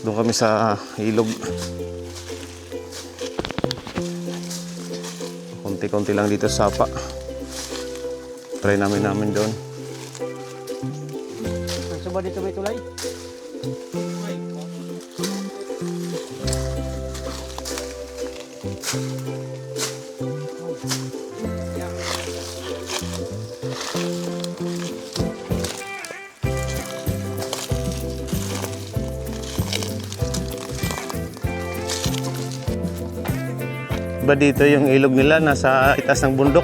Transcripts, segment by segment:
Doon kami sa ilog. Konti-konti lang dito sa sapa. Try namin doon. Suba dito may tulay. Ba dito yung ilog nila nasa itaas ng bundok.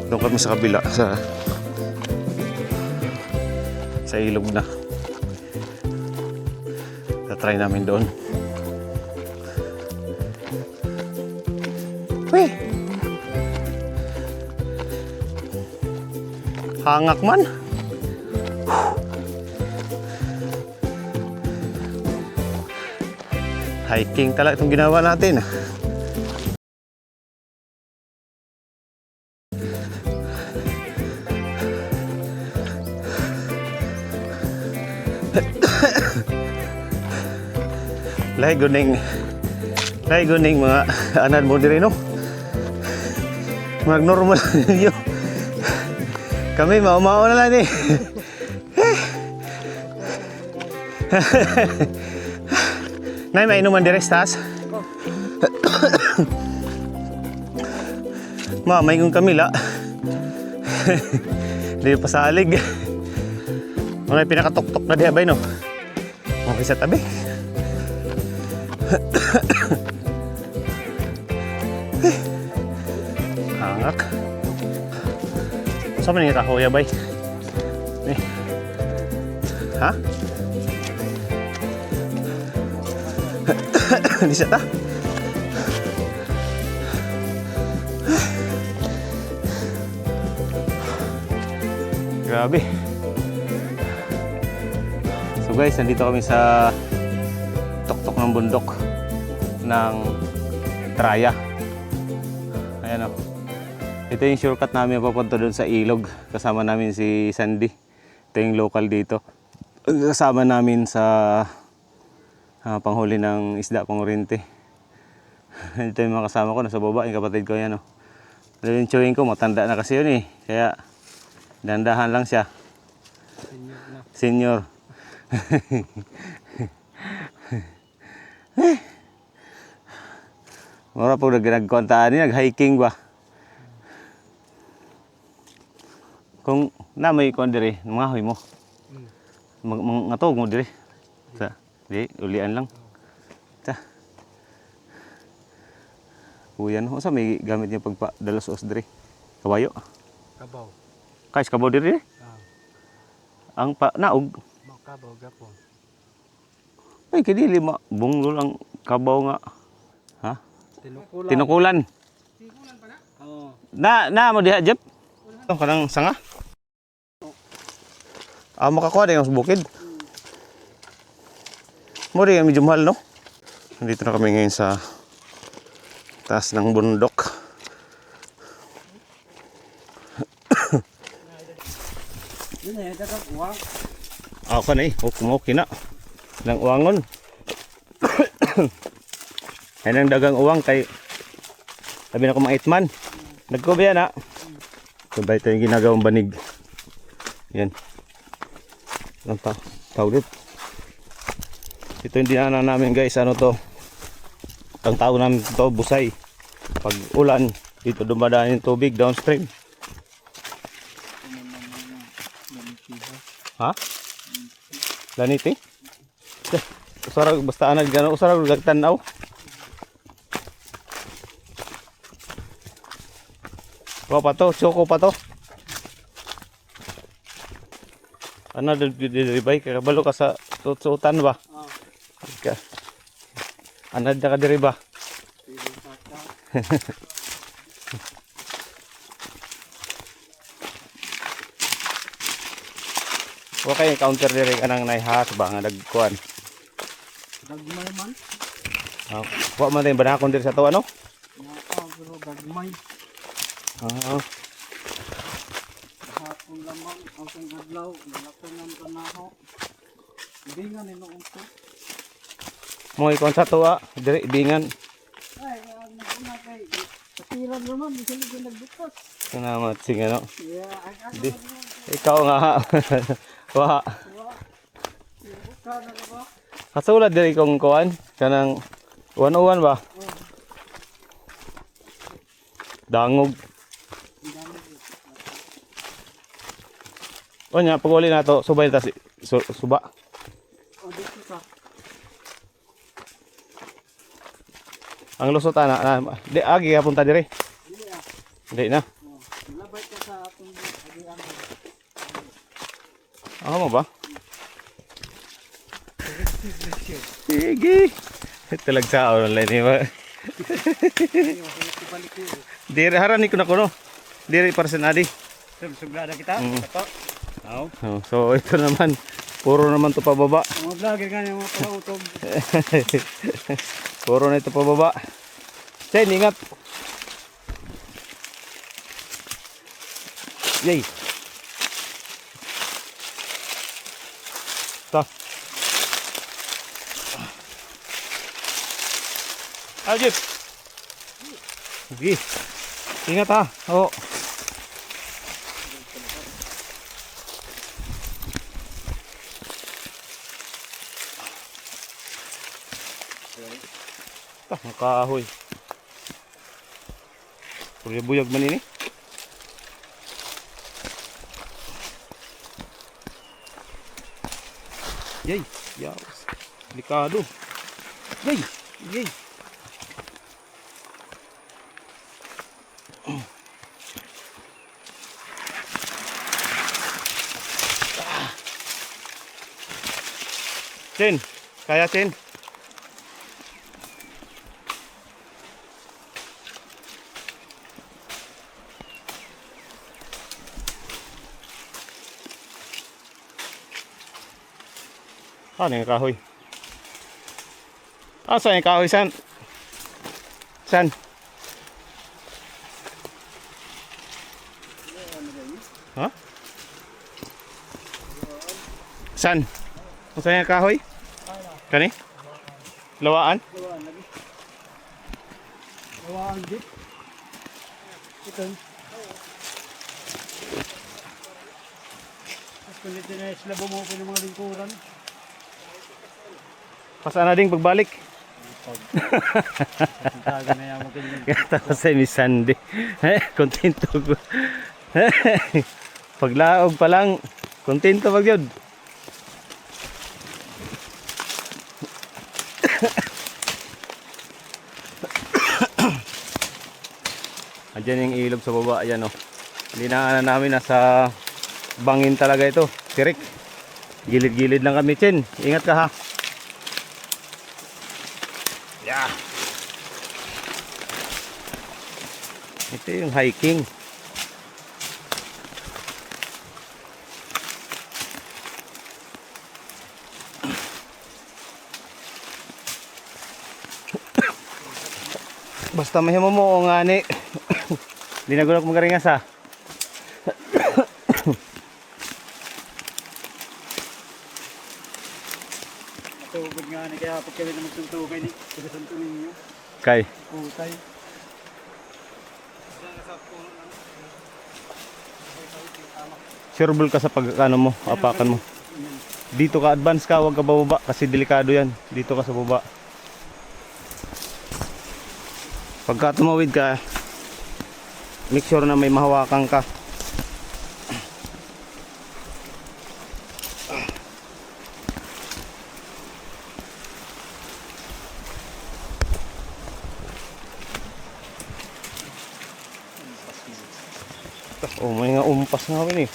Doon kami sa kabila sa ilog na. Try namin doon. Uy! Hangak man. Hiking talaga itong ginawa natin. Lahi guning mga anan mo diri no. Mag normal niyo. Kami mao-mao na lang ni. Nay may inuman dire stas. May kong Kamila. Di pasalig. Mga pinakatok-tok na diha bay no. Okay sa tabi. Hangak. Saan man yung kahoya bay? Ha? Di siya ta? Grabe. So guys, nandito kami sa tuktok ng bundok ng Traya. Ayan o. Ito yung shortcut namin papunta doon sa ilog. Kasama namin si Sandy. Ito yung local dito. Kasama namin sa panghuli ng isda, pangurinte. Ito yung mga kasama ko, nasa baba, yung kapatid ko yan. Yung chewing ko, matanda na kasi yun eh. Kaya, dandahan lang siya. Senior. Mura po nagkontaan niya, nag-hiking ba? Kung namoy ko dire, mangahoy mo. Mangatog mo dire. Sa, di, ulian lang. Sa. Kuyan, sa may gamit niya pagpadalos os dire. Kabayo. Kabaw. Kais kabaw dire. Ang naog. Kabaw gapon. Ay kadili bunglol ang kabaw nga. Ha? Tinukulan. Tinukulan. Tinukulan pa na? Oo. Na mo diha Jep. Kanang sanga. Makakuha din sa bukid. Mo rin medyo mahal no. Nandito na kami ngayon sa taas ng bundok. Yun eh, dagang uwang. Ako na eh, okay na. Nang uwangon. Ay nang dagang uwang kay sabi na ko mga 8 man. Nagkuba yan ha. Sabay ito yung ginagawang banig. Yan. Ang tawag. Ito yung dinaanan namin guys. Ano to? Ang tawag namin ito, busay. Pag ulan, dito dumadaan yung tubig downstream. Ha? Laniti? Usarag basta anag gano, usarag gagtanaw. Ko pa to, choco pa to. Ano diri-bay kay kabalo ka sa suotan ba? Ka. Anad na ka diri ba? Wa kay counter diri kanang naihas ba nga dagkuan. Dagmay man. Wa man tay banakon diri sa to ano? Pero dagmay. Oo. Kung lamang ang kong adlaw, nalaktan ng tanaho. Hindi nga ninoon ko. Mo ikon sa tuwa, diri ibingan. Ay, ang nakuna kay patiran naman, di sila nagbukas. Salamat sing ano. Yeah, ang Di. Ikaw nga. Wa. buka na ba? Kasulad diri kong kuan kanang 101 ba? Dangog. O nya paguli na to subay ta suba. O dito ka. Ang lusot ana di agi punta diri. Dili ah. Di na. Oh, labay ka sa atong agian. Ako mo ba? Sige. Talag sa online ni ba? Diri harani ko na kuno. Diri personadi. Suglada kita. Ito. Aw. Oh, so ito naman puro naman to pababa. Mga vlogger nga yung mga palautog. Puro na ito pababa. Chen, ingat. Yay. Ta. Ajit. Sige. Ingat ha. Oh. Makahoy. Buyag man ini. Yay, yaos. Delikado. Yay, yay. Chen, kaya Chen. Ano yung kahoy? Ah, saan yung kahoy? San? San? Ha? San? Saan yung kahoy? Kani? Lawaan? Lawaan lagi. Lawaan dit. Ito. Tapos kung dito na sila bumuko ng mga lingkuran. Pasaan na ding pagbalik. Taga na yan magandang. Tapos ay Miss Sandy. Kontento ko. Paglaog pa lang. Kontento pag yun. Andiyan yung ilog sa baba. Ayan o. Dinaanan namin. Nasa bangin talaga ito. Tirik. Gilid-gilid lang kami. Chen, ingat ka ha. Yeah. Ito yung hiking. Basta may mo o nga ni. Hindi na gulak magaringas ha. Tugod nga ni kaya pag kami na magsuntukay ni. Pagkasunto ninyo. Kay. Putay. Sureball ka sa pagkano mo, apakan mo. Dito ka advance ka, huwag ka bababa kasi delikado yan. Dito ka sa baba. Pagka tumawid ka, make sure na may mahawakan ka. Oh, may nga umpas nga rin eh.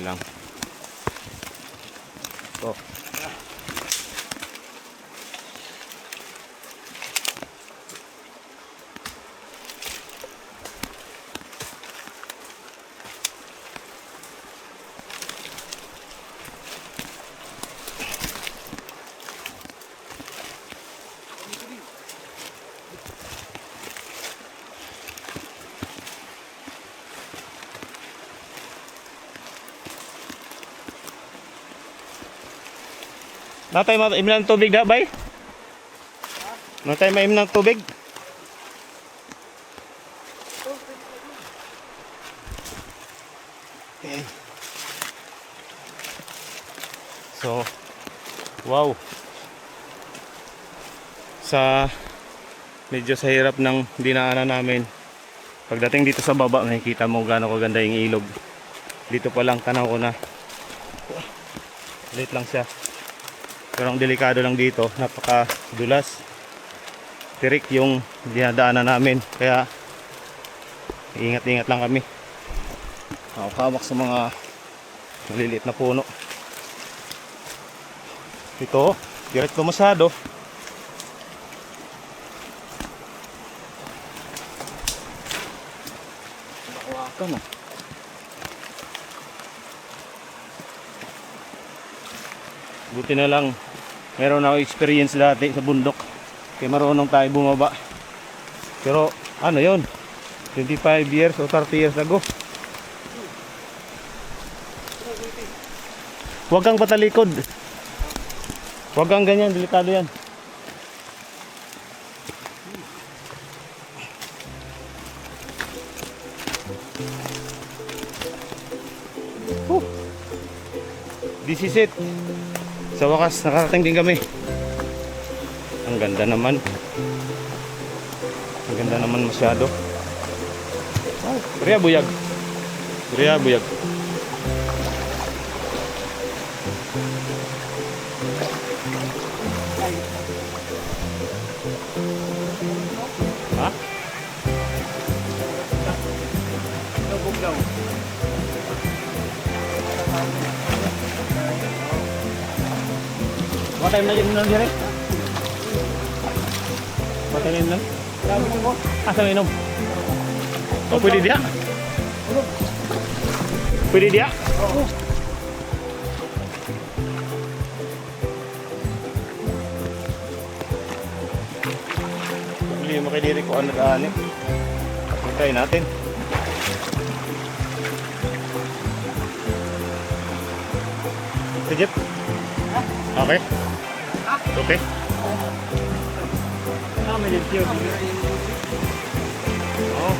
Ilang. Oh. Natay maim ng tubig da, bay? Natay maim ng tubig? Ayan. So, wow. Medyo sa hirap ng dinaanan namin. Pagdating dito sa baba, makikita mo gaano kaganda yung ilog. Dito pa lang tanaw ko na. Late lang siya. Pero ang delikado lang dito, napakadulas. Tirik yung dinadaanan namin. Kaya ingat-ingat lang kami. Hawak sa mga maliliit na puno. Ito, direkto masyado. Nakuhakan ah. Buti na lang meron ako experience dati sa bundok. Kaya marunong tayo bumaba. Pero ano yon, 25 years o 30 years ago. Huwag kang patalikod. Huwag kang ganyan, delikado yan. This is it. Sa wakas, nakarating din kami. Ang ganda naman. Ang ganda naman masyado. Ria buyag. Ria buyag. Ha? Lubog daw. What time na yun lang dire? What time na? Asa na inom? O pwede dia? Pwede dia? Oo. Hindi mo kay diri ko ano daan eh. Try natin. Sige. Okay. Okay. Oh.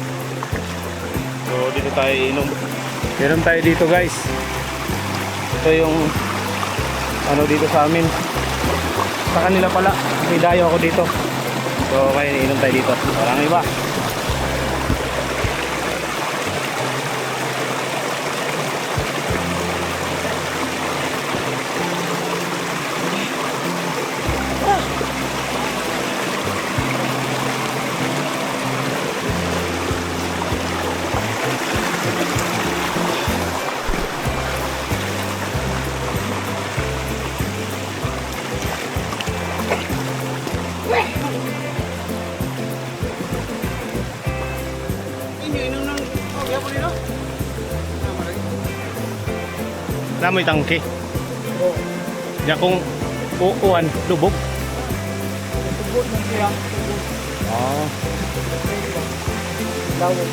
So dito tayo inom. Meron tayo dito guys. Ito yung ano dito sa amin. Sa kanila pala. May dayo ako dito. So kaya inom tayo dito. Walang iba. Namoy tangke. Oo. Ya kung uuan, lubog. Tubod man siya. Ah. Lawog.